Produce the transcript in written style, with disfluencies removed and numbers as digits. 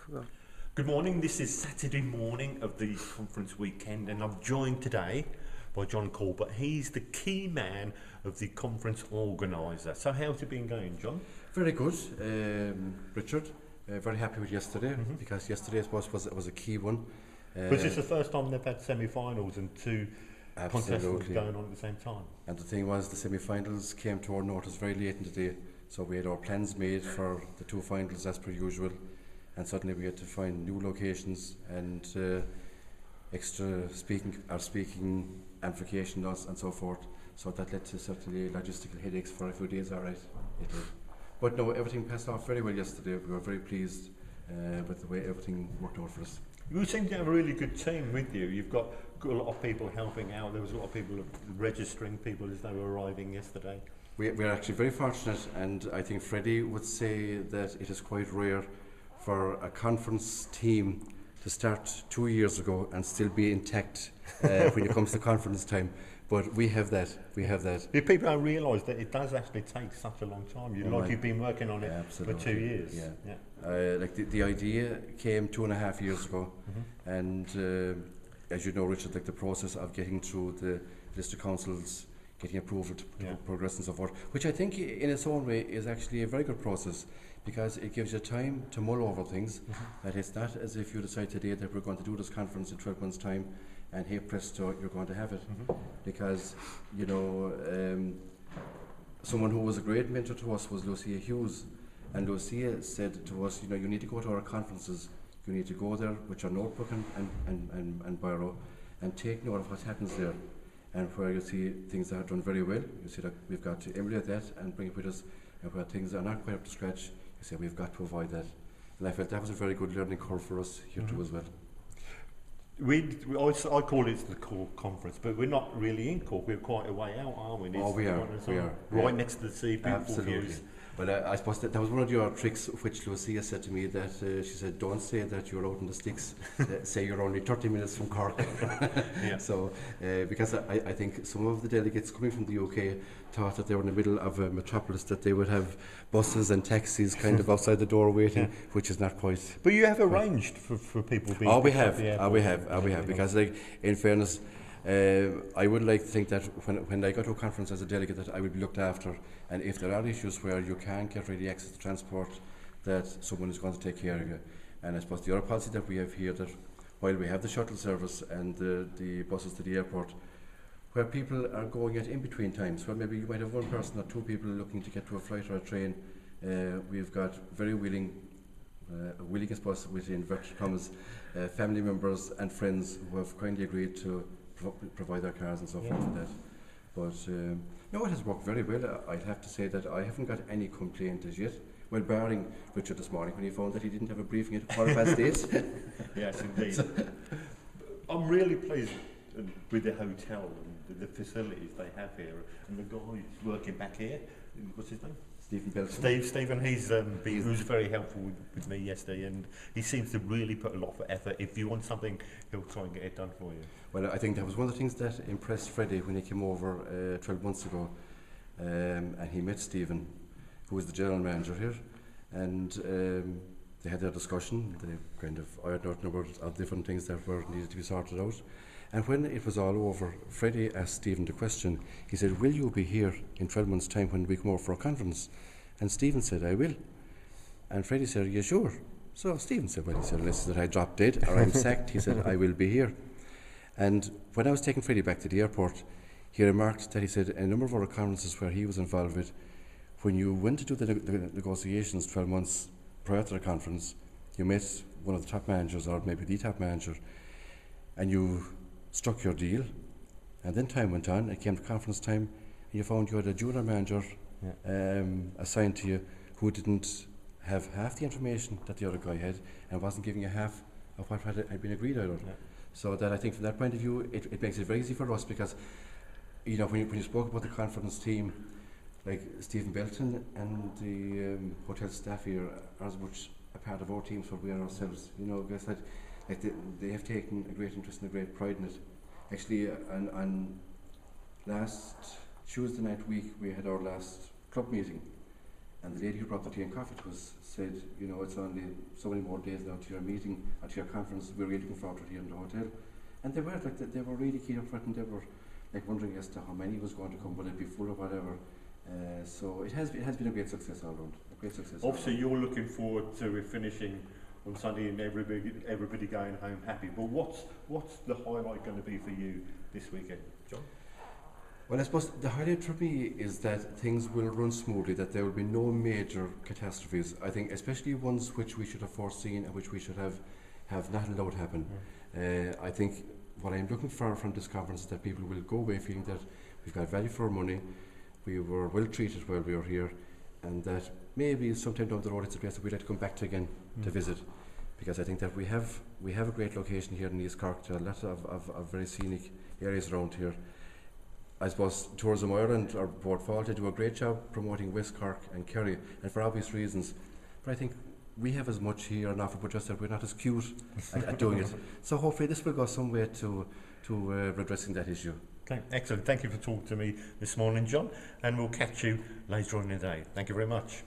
forgot. Good morning, this is Saturday morning of the conference weekend, and I'm joined today by John Colbert. He's the key man of the conference organiser. So how's it been going, John? Very good, Richard. Very happy with yesterday, because yesterday I suppose was a key one. Was this the first time they've had semi-finals and two contests Absolutely. going on at the same time? And the thing was, the semi-finals came to our notice very late in the day, so we had our plans made for the two finals as per usual, and suddenly we had to find new locations and extra speaking amplification loss and so forth. So that led to certainly logistical headaches for a few days. All right, it did. But no, everything passed off very well yesterday. We were very pleased with the way everything worked out for us. You seem to have a really good team with you. You've got a lot of people helping out. There was a lot of people registering people as they were arriving yesterday. We're actually very fortunate, and I think Freddie would say that it is quite rare for a conference team to start 2 years ago and still be intact when it comes to conference time. But we have that. The people don't realise that it does actually take such a long time. You've been working on it for 2 years. Yeah. Like the idea came 2.5 years ago, and as you know, Richard, like the process of getting through the list of councils, getting approval to progress and so forth, which I think in its own way is actually a very good process, because it gives you time to mull over things. That it's not as if you decide today that we're going to do this conference in 12 months' time, and hey presto, you're going to have it. Because, you know, someone who was a great mentor to us was Lucia Hughes, and Lucia said to us, you know, you need to go to our conferences, you need to go there with your notebook and biro, and take note of what happens there. And where you see things that are done very well, you see that we've got to emulate that and bring it with us, and where things are not quite up to scratch, you say we've got to avoid that. And I felt that was a very good learning curve for us here too as well. I call it the Colbert Conference, but we're not really in Cork. We're quite a way out, aren't we? Oh, we are. Right next to the sea, beautiful Absolutely. views. But I suppose that was one of your tricks, which Lucia said to me, that she said, don't say that you're out in the sticks, say you're only 30 minutes from Cork. So, because I think some of the delegates coming from the UK thought that they were in the middle of a metropolis, that they would have buses and taxis kind of outside the door waiting, which is not quite. But you have arranged for people being. We have, because like, in fairness, I would like to think that when I go to a conference as a delegate, that I will be looked after, and if there are issues where you can't get really access to transport, that someone is going to take care of you. And I suppose the other policy that we have here, that while we have the shuttle service and the buses to the airport, where people are going at in-between times, where maybe you might have one person or two people looking to get to a flight or a train, we've got very willing, I suppose within inverted commas, family members and friends who have kindly agreed to provide their cars and so forth for that. But no, it has worked very well. I'd have to say that I haven't got any complaint as yet. Well, barring Richard this morning when he found that he didn't have a briefing at 8:15. Yes, indeed. I'm really pleased with the hotel and the facilities they have here, and the guy who's working back here. What's his name? Stephen, he was very helpful with me yesterday, and he seems to really put a lot of effort. If you want something, he'll try and get it done for you. Well, I think that was one of the things that impressed Freddie when he came over 12 months ago, and he met Stephen, who was the general manager here, and they had their discussion. They kind of ironed out a number of different things that were needed to be sorted out. And when it was all over, Freddie asked Stephen the question. He said, will you be here in 12 months' time when we come over for a conference? And Stephen said, I will. And Freddie said, yeah, sure. So Stephen said, well, he said, unless that I drop dead or I'm sacked, he said, I will be here. And when I was taking Freddie back to the airport, he remarked that he said, a number of other conferences where he was involved with, when you went to do the negotiations 12 months prior to the conference, you met one of the top managers or maybe the top manager, and you struck your deal, and then time went on, it came to conference time, and you found you had a junior manager assigned to you who didn't have half the information that the other guy had and wasn't giving you half of what had been agreed on. So that I think from that point of view, it makes it very easy for us, because you know, when you spoke about the conference team, like Stephen Belton and the hotel staff here are as much a part of our teams as we are ourselves, you know, because that like they have taken a great interest and a great pride in it. Actually, on last Tuesday night week, we had our last club meeting, And the lady who brought the tea and coffee to us said, you know, it's only so many more days now to your meeting, or to your conference, we're really looking forward to it here in the hotel. And they were like, they were really keen up for it, and they were like wondering as to how many was going to come, will it be full or whatever. So it has been a great success all round. A great success. Obviously, you're looking forward to it finishing on Sunday and everybody going home happy. But what's the highlight going to be for you this weekend, John? Well, I suppose the highlight for me is that things will run smoothly, that there will be no major catastrophes. I think especially ones which we should have foreseen and which we should have not allowed happen. I think what I'm looking for from this conference is that people will go away feeling that we've got value for our money, we were well treated while we were here, and that maybe sometime down the road it's a place that we'd like to come back to again to visit. Because I think that we have a great location here in East Cork. There are lots of very scenic areas around here. I suppose Tourism Ireland or Board Fáilte do a great job promoting West Cork and Kerry, and for obvious reasons. But I think we have as much here on offer, but just that we're not as cute at doing it. So hopefully this will go some way to redressing that issue. Okay, excellent. Thank you for talking to me this morning, John, and we'll catch you later on in the day. Thank you very much.